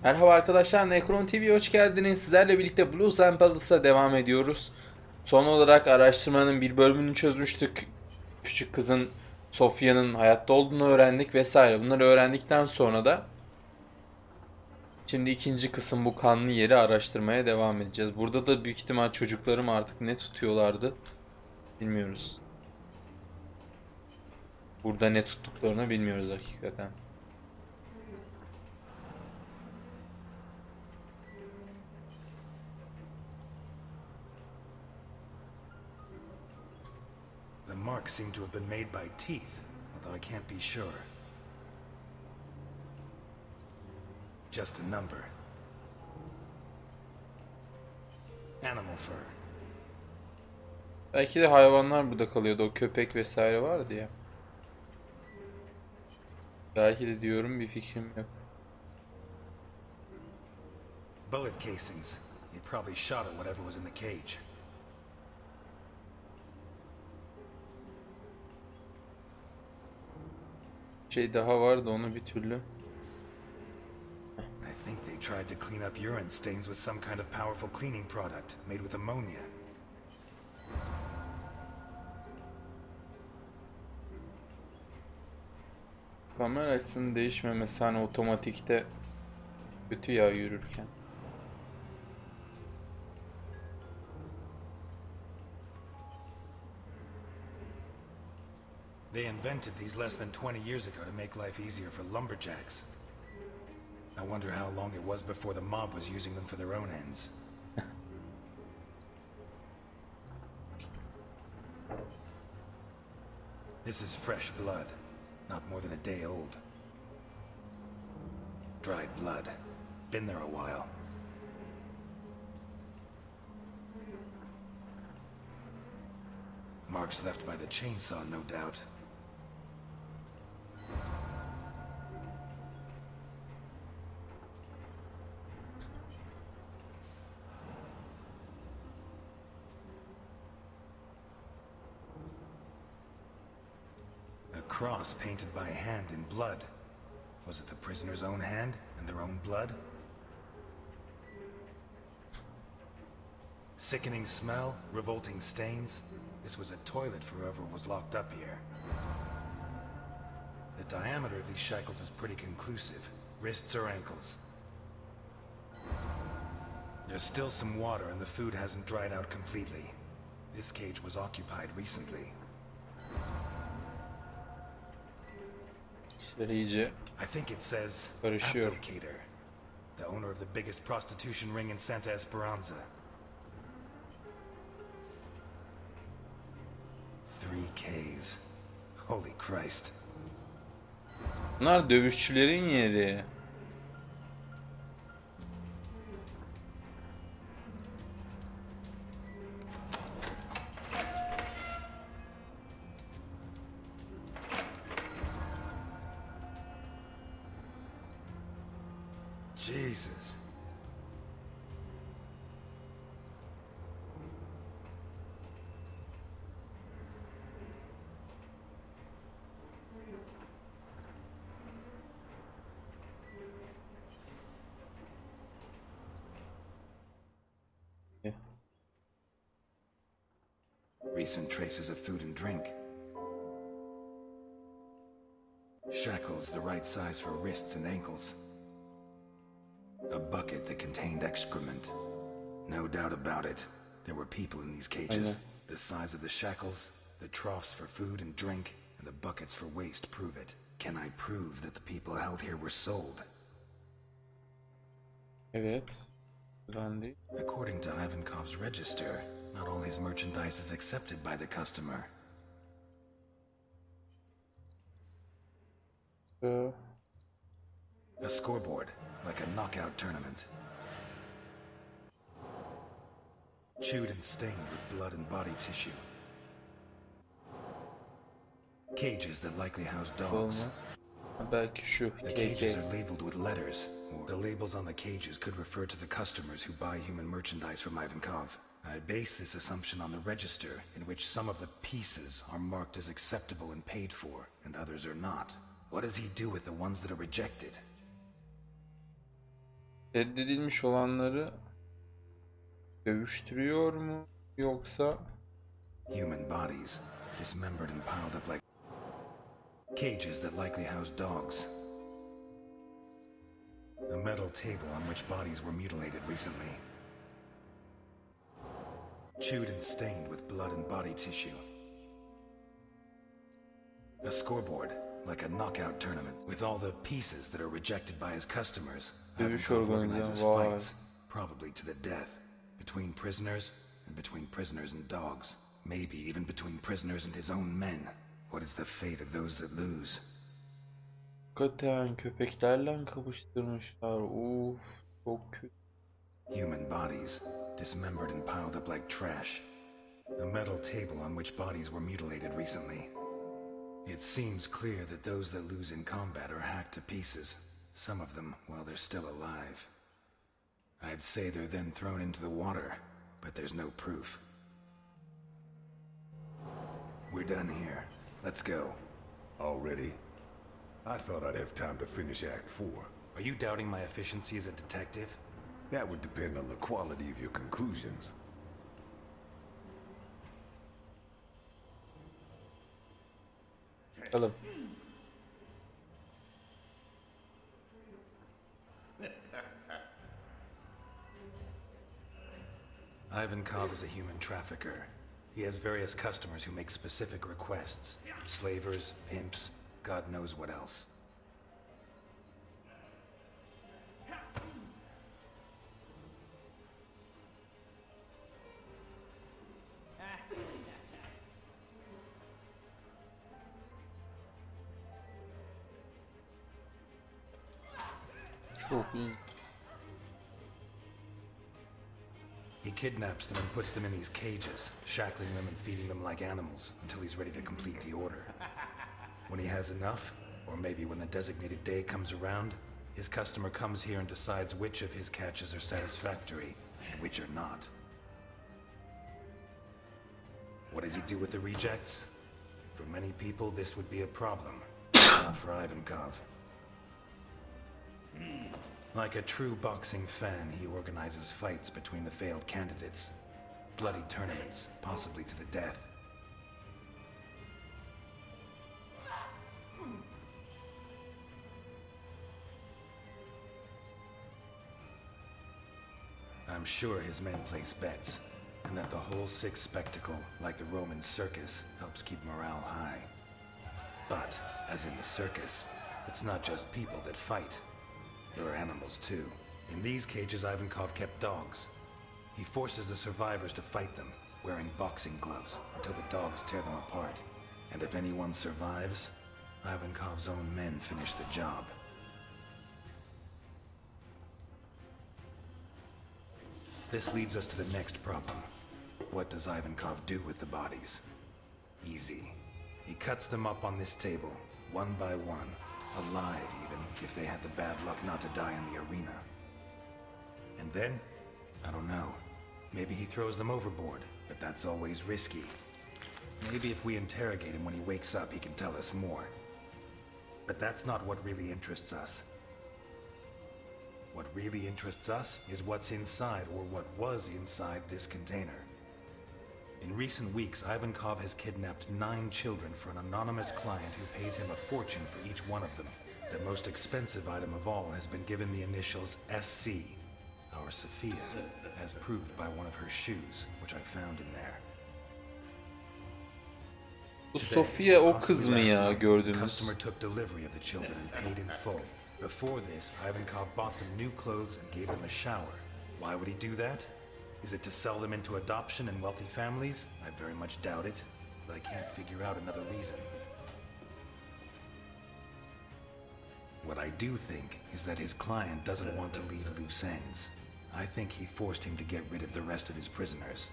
Merhaba arkadaşlar, Necron TV'ye hoş geldiniz. Sizlerle birlikte Blues and Ballas'a devam ediyoruz. Son olarak araştırmanın bir bölümünü çözmüştük. Küçük kızın Sofya'nın hayatta olduğunu öğrendik vesaire. Bunları öğrendikten sonra da şimdi ikinci kısım bu kanlı yeri araştırmaya devam edeceğiz. Burada da büyük ihtimal çocuklarım artık ne tutuyorlardı bilmiyoruz. Burada ne tuttuklarını bilmiyoruz hakikaten. The marks seem to have been made by teeth, although I can't be sure. Just a number. Animal fur. Belki de hayvanlar burada kalıyordu. O köpek vesaire vardı ya. Belki de diyorum, bir fikrim yok. Bullet casings. He probably shot at whatever was in the cage. Şey daha vardı, onu bir türlü. I think they tried to clean up urine stains with some kind of powerful cleaning product made with ammonia. Kamera açısının değişmemesi hani otomatikte kötü ya yürürken. They invented these less than 20 years ago to make life easier for lumberjacks. I wonder how long it was before the mob was using them for their own ends. This is fresh blood, not more than a day old. Dried blood. Been there a while. Marks left by the chainsaw, no doubt. A cross painted by hand in blood. Was it the prisoner's own hand and their own blood? Sickening smell, revolting stains. This was a toilet for whoever was locked up here. The diameter of these shackles is pretty conclusive. Wrists or ankles. There's still some water and the food hasn't dried out completely. This cage was occupied recently. İşler iyice I think it says karışıyor. Abdelkader, the owner of the biggest prostitution ring in Santa Esperanza. 3Ks. Holy Christ. Bunlar dövüşçülerin yeri. Jesus. Yeah. Recent traces of food and drink. Shackles the right size for wrists and ankles. A bucket that contained excrement. No doubt about it. There were people in these cages. The size of the shackles, the troughs for food and drink, and the buckets for waste prove it. Can I prove that the people held here were sold? Evet. Buradan değil. According to Ivankov's register, not all his merchandise is accepted by the customer. A scoreboard, like a knockout tournament. Chewed and stained with blood and body tissue. Cages that likely house dogs. Olmaz. Belki şu The cages KK. are labeled with letters, or the labels on the cages could refer to the customers who buy human merchandise from Ivankov. I base this assumption on the register, in which some of the pieces are marked as acceptable and paid for, and others are not. What does he do with the ones that are rejected? Reddedilmiş olanları dövüştürüyor mu yoksa Human bodies, dismembered and piled up like cages that likely house dogs. A metal table on which bodies were mutilated recently. Chewed and stained with blood and body tissue. A scoreboard, like a knockout tournament, with all the pieces that are rejected by his customers. dövüş Ivankov organizes organizasyonu? Vay. fights, probably to the death, between prisoners and between prisoners and dogs. Maybe even between prisoners and his own men. What is the fate of those that lose? Hakikaten köpeklerle kapıştırmışlar. Uf, çok kötü. Human bodies, dismembered and piled up like trash. A metal table on which bodies were mutilated recently. It seems clear that those that lose in combat are hacked to pieces, some of them while they're still alive. I'd say they're then thrown into the water, but there's no proof. We're done here. Let's go. Already? I thought I'd have time to finish Act 4. Are you doubting my efficiency as a detective? That would depend on the quality of your conclusions. Bakalım. Ivankov is a human trafficker. He has various customers who make specific requests. Slavers, pimps, God knows what else. Çok iyi. He kidnaps them and puts them in these cages, shackling them and feeding them like animals until he's ready to complete the order. When he has enough, or maybe when the designated day comes around, his customer comes here and decides which of his catches are satisfactory and which are not. What does he do with the rejects? For many people, this would be a problem. Not for Ivankov. Like a true boxing fan, he organizes fights between the failed candidates. Bloody tournaments, possibly to the death. I'm sure his men place bets, and that the whole sick spectacle, like the Roman circus, helps keep morale high. But, as in the circus, it's not just people that fight. There are animals too. In these cages, Ivankov kept dogs. He forces the survivors to fight them, wearing boxing gloves, until the dogs tear them apart. And if anyone survives, Ivankov's own men finish the job. This leads us to the next problem. What does Ivankov do with the bodies? Easy. He cuts them up on this table, one by one, alive even, if they had the bad luck not to die in the arena. And then, I don't know, maybe he throws them overboard, but that's always risky. Maybe if we interrogate him when he wakes up, he can tell us more. But that's not what really interests us. What really interests us is what's inside, or what was inside this container. In recent weeks, Ivankov has kidnapped 9 children for an anonymous client who pays him a fortune for each one of them. The most expensive item of all has been given the initials SC, our Sophia, as proved by one of her shoes, which I found in there. Bu Sofia o kız mı ya The gördüğünüz? customer took delivery of the children and paid in full. Before this, Ivankov bought them new clothes and gave them a shower. Why would he do that? Is it to sell them into adoption in wealthy families? I very much doubt it, but I can't figure out another reason. What I do think is that his client doesn't want to leave loose ends. I think he forced him to get rid of the rest of his prisoners.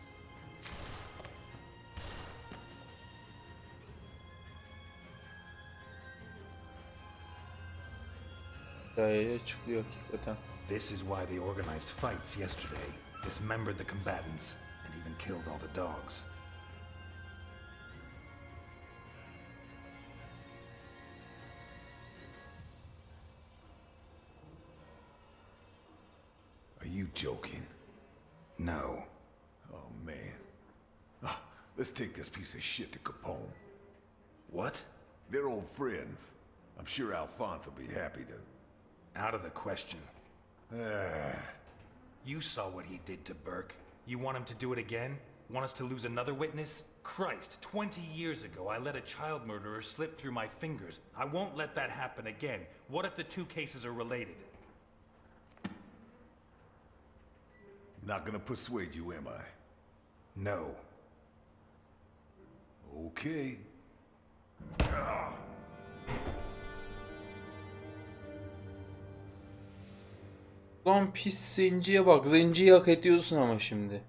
Hikayeye çıkıyor hakikaten. This is why they organized fights yesterday, dismembered the combatants, and even killed all the dogs. You joking? No. Oh, man. Ah, let's take this piece of shit to Capone. What? They're old friends. I'm sure Alphonse will be happy to... Out of the question. You saw what he did to Burke. You want him to do it again? Want us to lose another witness? Christ, 20 years ago I let a child murderer slip through my fingers. I won't let that happen again. What if the two cases are related? Not gonna persuade you, am I? No. Okay. Lan pis zenciye bak. Zenciyi hak ediyorsun ama şimdi.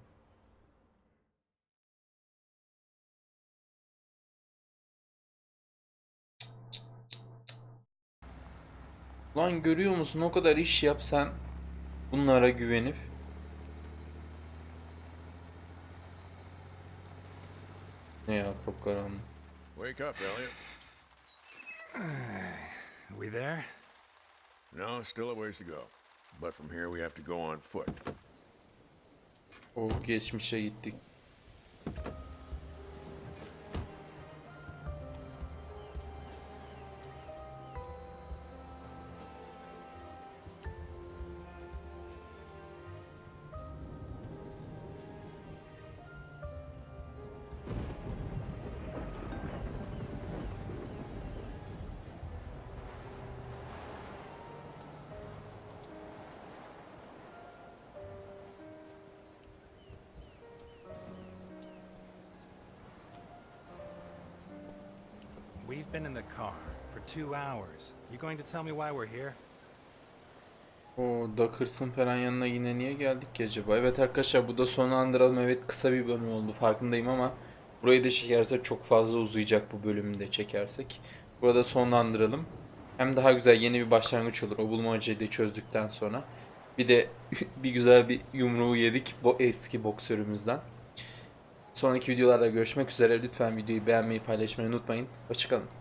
Lan görüyor musun, o kadar iş yap sen bunlara güvenip. Ne ya, kapkaranlık. Wake up, Elliot. We there? No, still a ways to go. But from here we have to go on foot. O geçmişe gittik. We've been in the car for 2 hours. You going to tell me why we're here? O Duckers'ın falan yanına yine niye geldik ki acaba? Evet arkadaşlar, bu da sonlandıralım. Evet, kısa bir bölüm oldu farkındayım ama burayı da çekersek çok fazla uzayacak, bu bölümü de çekersek. Burada sonlandıralım. Hem daha güzel yeni bir başlangıç olur o bulmacayı da çözdükten sonra. Bir de bir güzel bir yumruğu yedik bu eski boksörümüzden. Sonraki videolarda görüşmek üzere. Lütfen videoyu beğenmeyi, paylaşmayı unutmayın. Hoşçakalın.